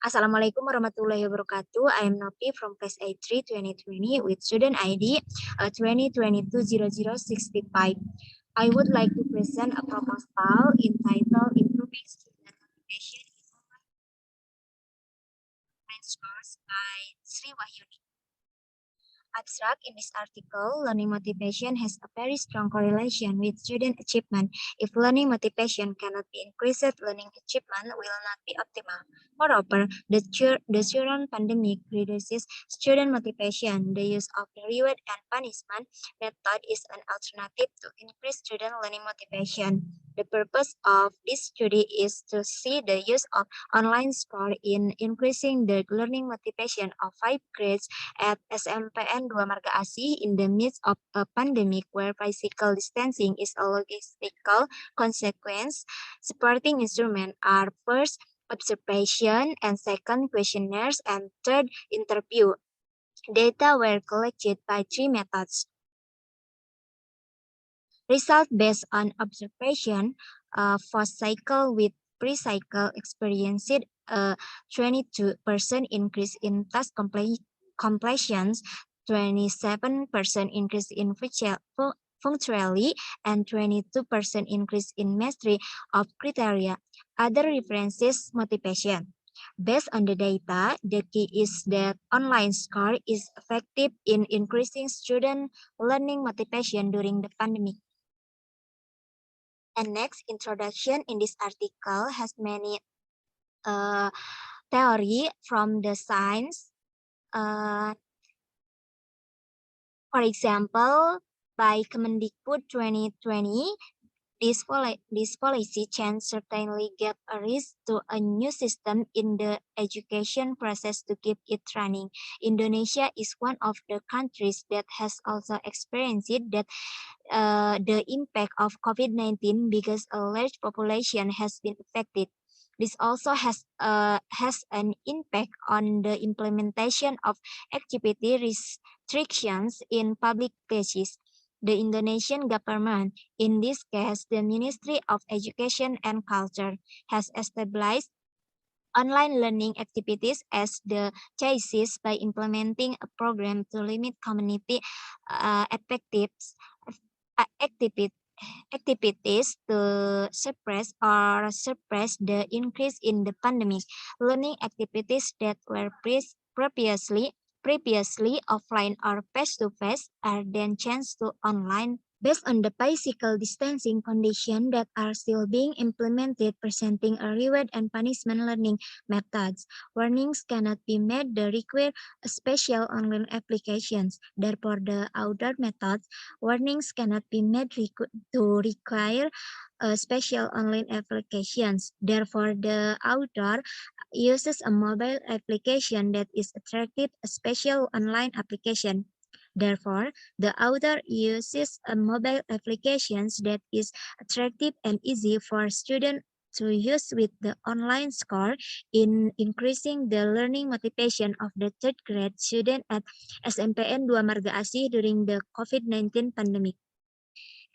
Assalamualaikum warahmatullahi wabarakatuh. I am Nopi from class A3 2020 with student ID 2022-0065. I would like to present a proposal entitled Improving Student Motivation in Online Scores by Sri Wahyuni. Abstract, in this article, learning motivation has a very strong correlation with student achievement. If learning motivation cannot be increased, learning achievement will not be optimal. Moreover, the current pandemic reduces student motivation. The use of reward and punishment method is an alternative to increase student learning motivation. The purpose of this study is to see the use of online score in increasing the learning motivation of 5 grades at SMPN 2 Marga Asih in the midst of a pandemic where physical distancing is a logistical consequence. Supporting instruments are first observation and second questionnaires and third interview. Data were collected by 3 methods. Result based on observation, first cycle with pre-cycle experienced a 22% increase in task completions, 27% increase in punctuality, and 22% increase in mastery of criteria. Other references motivation. Based on the data, the key is that online score is effective in increasing student learning motivation during the pandemic. And next, introduction in this article has many theory from the science. For example, by Kemendikbud 2020, this policy change certainly gave a risk to a new system in the education process to keep it running. Indonesia is one of the countries that has also experienced that the impact of COVID-19 because a large population has been affected. This also has an impact on the implementation of activity restrictions in public places. The Indonesian government, in this case the Ministry of Education and Culture, has established online learning activities as the choices by implementing a program to limit community activities to suppress the increase in the pandemic. Learning activities that were previously offline or face-to-face are then changed to online based on the physical distancing conditions that are still being implemented, presenting a reward and punishment learning methods. Warnings cannot be made to require special online applications. Therefore, the other methods, warnings cannot be made to require special online applications. Therefore, the author uses a mobile application that is attractive, a special online application. Therefore, the author uses a mobile applications that is attractive and easy for students to use with the online score in increasing the learning motivation of the third grade student at SMPN 2 Marga Asih during the COVID-19 pandemic.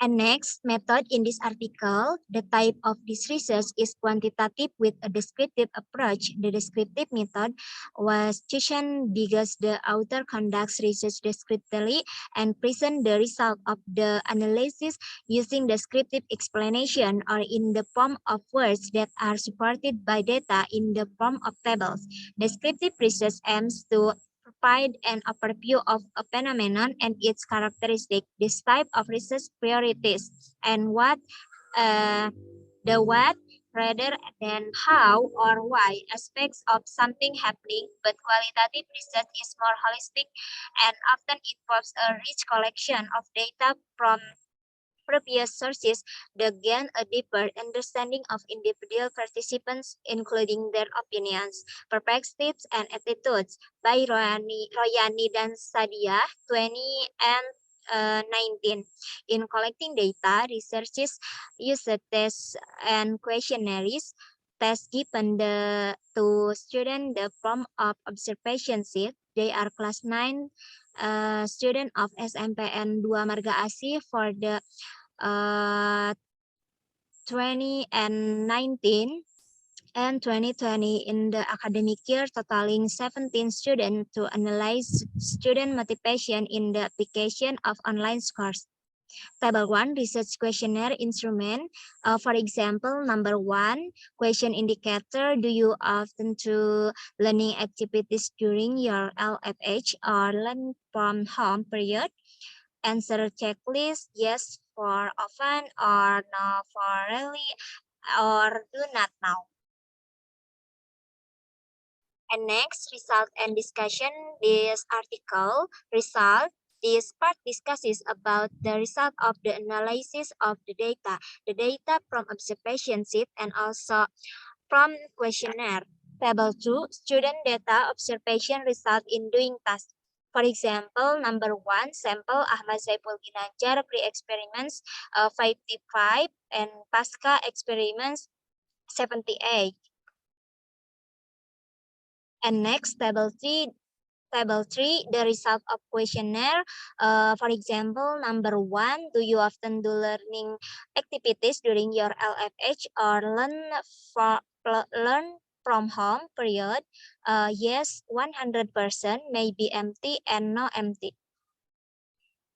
And next method in this article, the type of this research is quantitative with a descriptive approach. The descriptive method was chosen because the author conducts research descriptively and present the result of the analysis using descriptive explanation or in the form of words that are supported by data in the form of tables. Descriptive research aims to provide an overview of a phenomenon and its characteristic. This type of research priorities and the what rather than how or why aspects of something happening, but qualitative research is more holistic and often involves a rich collection of data from previous sources that gain a deeper understanding of individual participants, including their opinions, perspectives, and attitudes, by Royani dan Sadia, 20 and 19. In collecting data, researchers use the tests and questionnaires. Tests given to students the form of observation sheet. They are class 9 student of SMPN 2 Marga Asih for the 20 and 19. and 2020 in the academic year, totaling 17 students to analyze student motivation in the application of online scores. Table 1, research questionnaire instrument. For example, number 1, question indicator, do you often do learning activities during your LFH or learn from home period? Answer checklist, yes for often or no for rarely or do not now. And next, result and discussion. This article, result, this part discusses about the result of the analysis of the data from observation sheet and also from questionnaire. Table 2, student data observation result in doing tasks. For example, number 1, sample Ahmad Saiful Ginanjar pre-experiments 55 and pasca experiments 78. And next, table 3, the result of questionnaire. For example, number 1, do you often do learning activities during your LFH or learn from home period? Yes, 100%, maybe empty and no empty.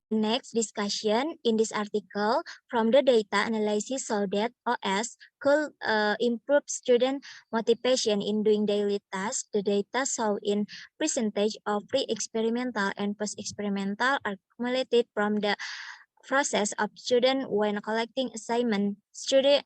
Next discussion in this article from the data analysis so that OS could improve student motivation in doing daily tasks. The data show in percentage of pre-experimental and post-experimental are accumulated from the process of student when collecting assignment. Student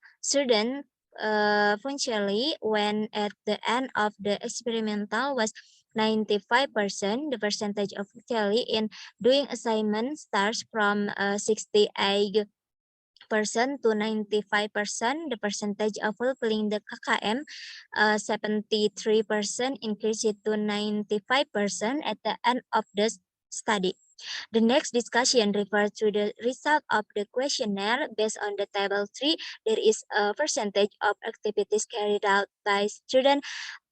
functionally when at the end of the experimental was 95%. The percentage of failure in doing assignment starts from 68% to 95%. The percentage of fulfilling the KKM 73% increased to 95% at the end of the study. The next discussion refers to the result of the questionnaire. Based on the table 3, there is a percentage of activities carried out by students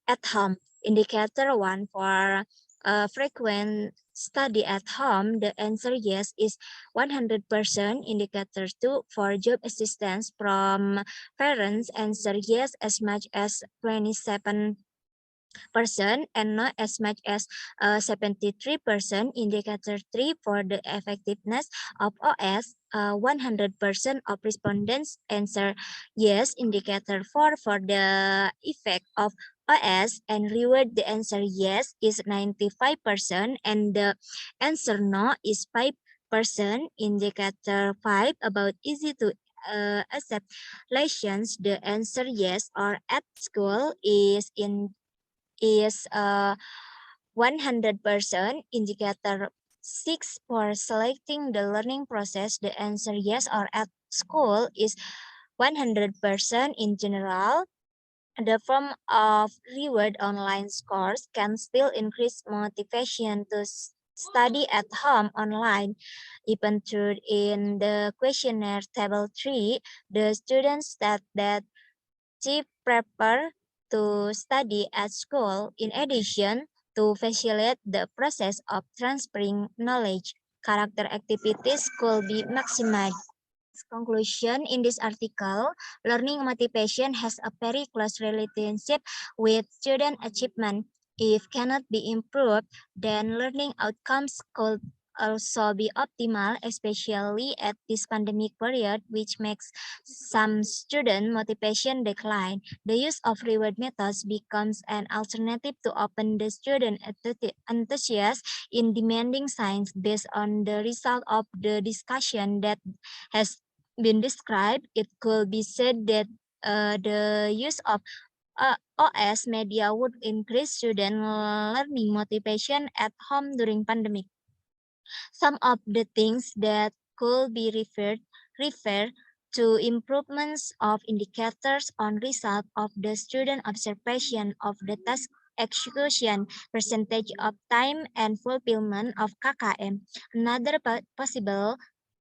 at home. Indicator 1 for frequent study at home, the answer yes is 100%. Indicator 2 for job assistance from parents, answer yes as much as 27% and not as much as 73%. Indicator 3 for the effectiveness of OS, 100% of respondents answer yes. Indicator 4 for the effect of OS and reward, the answer yes is 95% and the answer no is 5%. Indicator 5 about easy to accept lessons, the answer yes or at school is 100%. Indicator 6 for selecting the learning process, the answer yes or at school is 100% in general. The form of reward online scores can still increase motivation to study at home online. Even though in the questionnaire table 3, the students state that she prefer to study at school. In addition, to facilitate the process of transferring knowledge, character activities could be maximized. Conclusion in this article, learning motivation has a very close relationship with student achievement. If cannot be improved, then learning outcomes could also be optimal, especially at this pandemic period, which makes some student motivation decline. The use of reward methods becomes an alternative to open the student enthusiasm in demanding science based on the result of the discussion that has been described. It could be said that the use of OS media would increase student learning motivation at home during pandemic. Some of the things that could be refer to improvements of indicators on result of the student observation of the task execution, percentage of time and fulfillment of KKM. Another possible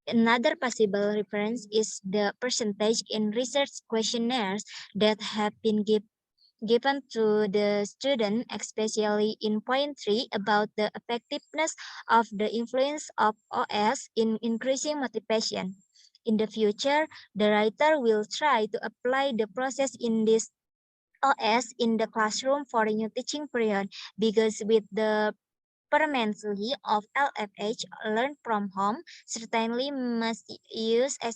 reference is the percentage in research questionnaires that have been given to the student, especially in point 3 about the effectiveness of the influence of OS in increasing motivation. In the future, the writer will try to apply the process in this OS in the classroom for a new teaching period, because with the permanently of LFH learn from home certainly must use a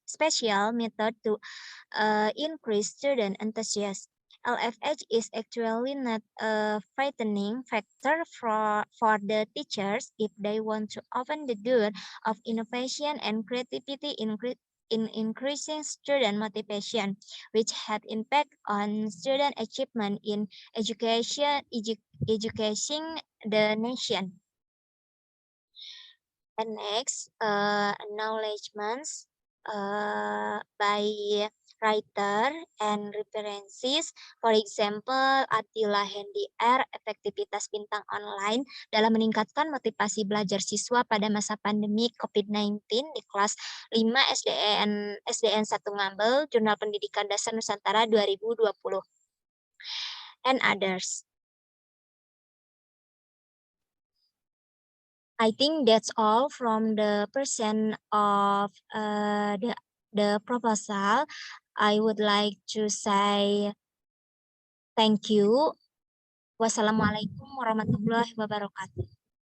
special method to increase student enthusiasm. LFH is actually not a frightening factor for the teachers if they want to open the door of innovation and creativity in increasing student motivation, which had impact on student achievement in educating the nation. And next, acknowledgements by writer and references. For example, Attila Hendy R. Efektivitas bintang online dalam meningkatkan motivasi belajar siswa pada masa pandemi COVID-19 di kelas 5 SDN 1 Ngambel, Jurnal Pendidikan Dasar Nusantara 2020. And others. I think that's all from the person of the proposal. I would like to say thank you. Wassalamualaikum warahmatullahi wabarakatuh.